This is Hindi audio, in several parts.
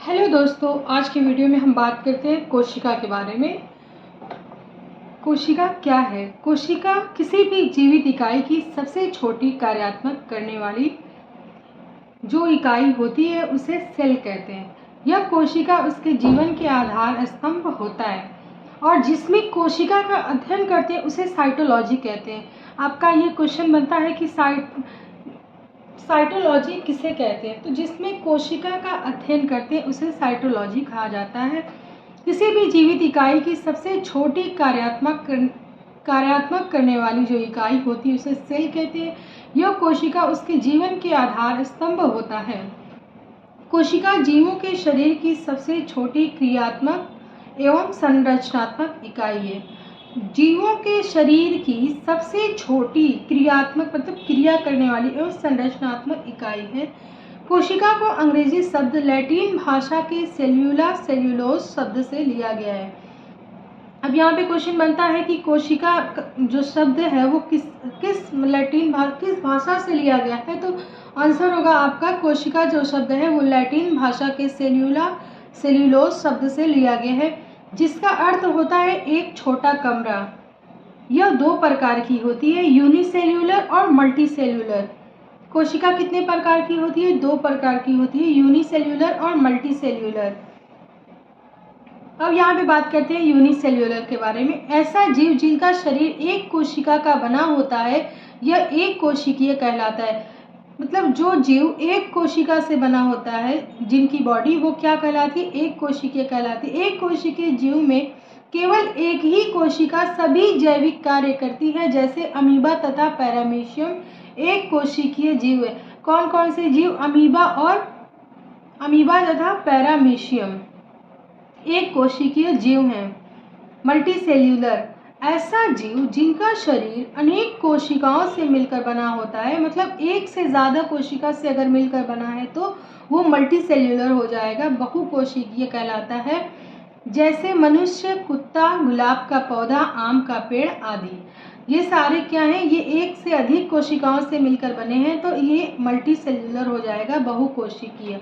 हेलो दोस्तों, आज की वीडियो में हम बात करते हैं कोशिका के बारे में। कोशिका क्या है? कोशिका किसी भी जीवित इकाई की सबसे छोटी कार्यात्मक करने वाली जो इकाई होती है उसे सेल कहते हैं। यह कोशिका उसके जीवन के आधार स्तंभ होता है और जिसमें कोशिका का अध्ययन करते हैं उसे साइटोलॉजी कहते हैं। आपका ये क्वेश्चन बनता है कि साइटोलॉजी किसे कहते हैं? तो जिसमें कोशिका का अध्ययन करते हैं उसे साइटोलॉजी कहा जाता है। किसी भी जीवित इकाई की सबसे छोटी कार्यात्मक करने वाली जो इकाई होती है उसे सेल कहते हैं। यह कोशिका उसके जीवन के आधार स्तंभ होता है। कोशिका जीवों के शरीर की सबसे छोटी क्रियात्मक एवं संरचनात्मक इकाई है। जीवों के शरीर की सबसे छोटी क्रियात्मक मतलब क्रिया करने वाली एवं संरचनात्मक इकाई है। कोशिका को अंग्रेजी शब्द लैटिन भाषा के सेल्यूला सेल्यूलोज शब्द से लिया गया है। अब यहाँ पे क्वेश्चन बनता है कि कोशिका जो शब्द है वो किस भाषा से लिया गया है? तो आंसर होगा आपका कोशिका जो शब्द है वो लैटिन भाषा के सेल्यूला सेल्यूलोज शब्द से लिया गया है, जिसका अर्थ होता है एक छोटा कमरा। यह दो प्रकार की होती है, यूनिसेल्यूलर और मल्टीसेल्यूलर। कोशिका कितने प्रकार की होती है? दो प्रकार की होती है, यूनिसेल्यूलर और मल्टीसेल्यूलर। अब यहाँ पे बात करते हैं यूनिसेल्यूलर के बारे में। ऐसा जीव जिनका शरीर एक कोशिका का बना होता है यह एक कोशिकीय कहलाता है। मतलब जो जीव एक कोशिका से बना होता है, जिनकी बॉडी, वो क्या कहलाती है? एक कोशिकीय कहलाती है। एक कोशिकीय जीव में केवल एक ही कोशिका सभी जैविक कार्य करती है, जैसे अमीबा तथा पैरामीशियम एक कोशिकीय जीव है। कौन कौन से जीव? अमीबा तथा पैरामीशियम एक कोशिकीय जीव हैं। मल्टीसेल्यूलर ऐसा जीव जिनका शरीर अनेक कोशिकाओं से मिलकर बना होता है, मतलब एक से ज़्यादा कोशिका से अगर मिलकर बना है तो वो मल्टीसेल्यूलर हो जाएगा, बहुकोशिकीय कहलाता है। जैसे मनुष्य, कुत्ता, गुलाब का पौधा, आम का पेड़ आदि। ये सारे क्या हैं? ये एक से अधिक कोशिकाओं से मिलकर बने हैं, तो ये मल्टीसेल्यूलर हो जाएगा, बहुकोशिकीय।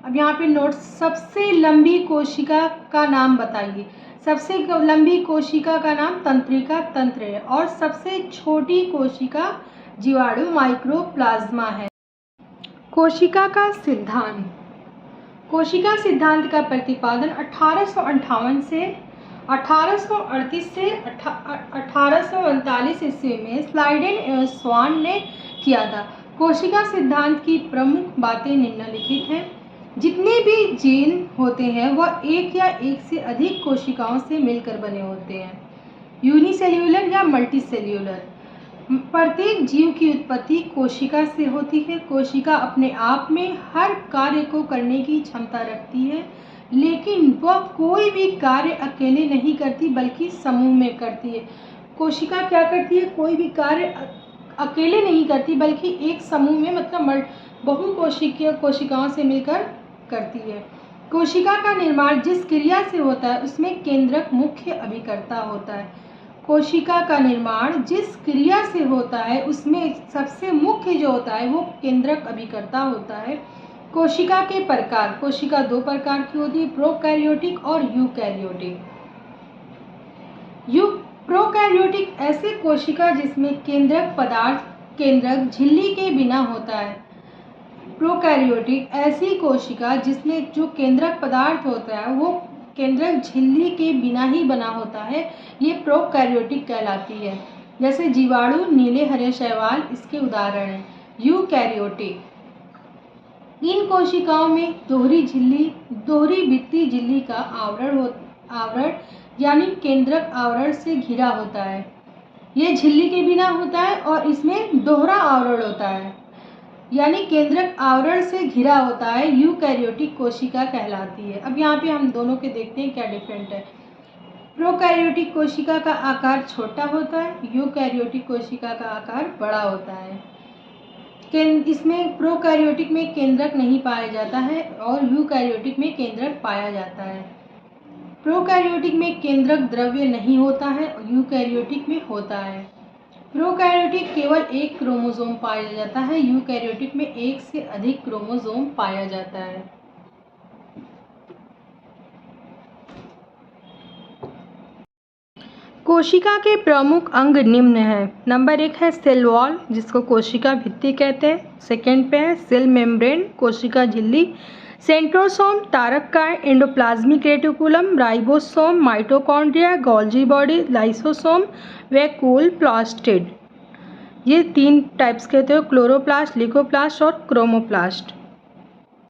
अब यहाँ पे नोट, सबसे लंबी कोशिका का नाम बताइए। सबसे लंबी कोशिका का नाम तंत्रिका तंत्र है और सबसे छोटी कोशिका जीवाणु माइक्रोप्लाज्मा है। कोशिका का सिद्धांत। कोशिका सिद्धांत का प्रतिपादन 1858 से 1838 से 1839 ईस्वी में स्लाइडेन एवं स्वान ने किया था। कोशिका सिद्धांत की प्रमुख बातें निम्नलिखित हैं। जितने भी जीन होते हैं वह एक या एक से अधिक कोशिकाओं से मिलकर बने होते हैं, यूनिसेल्यूलर या मल्टीसेल्यूलर। प्रत्येक जीव की उत्पत्ति कोशिका से होती है। कोशिका अपने आप में हर कार्य को करने की क्षमता रखती है, लेकिन वह कोई भी कार्य अकेले नहीं करती बल्कि समूह में करती है। कोशिका क्या करती है? कोई भी कार्य अकेले नहीं करती बल्कि एक समूह में, मतलब बहुकोशिकीय कोशिकाओं से मिलकर करती है। कोशिका का निर्माण जिस क्रिया से होता है उसमें केंद्रक मुख्य अभिकर्ता होता है। कोशिका का निर्माण जिस क्रिया से होता है उसमें सबसे मुख्य जो होता है वो केंद्रक अभिकर्ता होता है। कोशिका के प्रकार। कोशिका दो प्रकार की होती है, प्रोकैरियोटिक और यूकैरियोटिक। प्रोकैरियोटिक ऐसी कोशिका जिसमें केंद्रक झिल्ली के बिना होता है। प्रोकैरियोटिक ऐसी कोशिका जिसमें जो केंद्रक पदार्थ होता है वो केंद्रक झिल्ली के बिना ही बना होता है, ये प्रोकैरियोटिक कहलाती है। जैसे जीवाणु, नीले हरे शैवाल इसके उदाहरण हैं। यूकैरियोटिक, इन कोशिकाओं में दोहरी भित्ति झिल्ली का आवरण यानी केंद्रक आवरण से घिरा होता है। ये झिल्ली के बिना होता है और इसमें दोहरा आवरण होता है, यानी केंद्रक आवरण से घिरा होता है। यूकैरियोटिक कोशिका कहलाती है। अब यहाँ पे हम दोनों के देखते हैं क्या डिफरेंट है। प्रोकैरियोटिक कोशिका का आकार छोटा होता है, यूकैरियोटिक कोशिका का आकार बड़ा होता है। इसमें प्रोकैरियोटिक में केंद्रक नहीं पाया जाता है और यूकैरियोटिक में केंद्रक पाया जाता है। प्रोकैरियोटिक में केंद्रक द्रव्य नहीं होता है, यूकैरियोटिक में होता है। प्रोकैरियोटिक केवल एक क्रोमोसोम पाया जाता है, यूकैरियोटिक में एक से अधिक क्रोमोसोम पाया जाता है। कोशिका के प्रमुख अंग निम्न हैं। नंबर 1 है सेल वॉल, जिसको कोशिका भित्ति कहते हैं। सेकंड पे है सेल मेम्ब्रेन, कोशिका झिल्ली। सेंट्रोसोम, तारककाय, endoplasmic reticulum, ribosome, mitochondria, Golgi body, lysosome, vacuole, plastid. ये 3 टाइप्स के होते हैं, क्लोरोप्लास्ट, ल्यूकोप्लास्ट और क्रोमोप्लास्ट।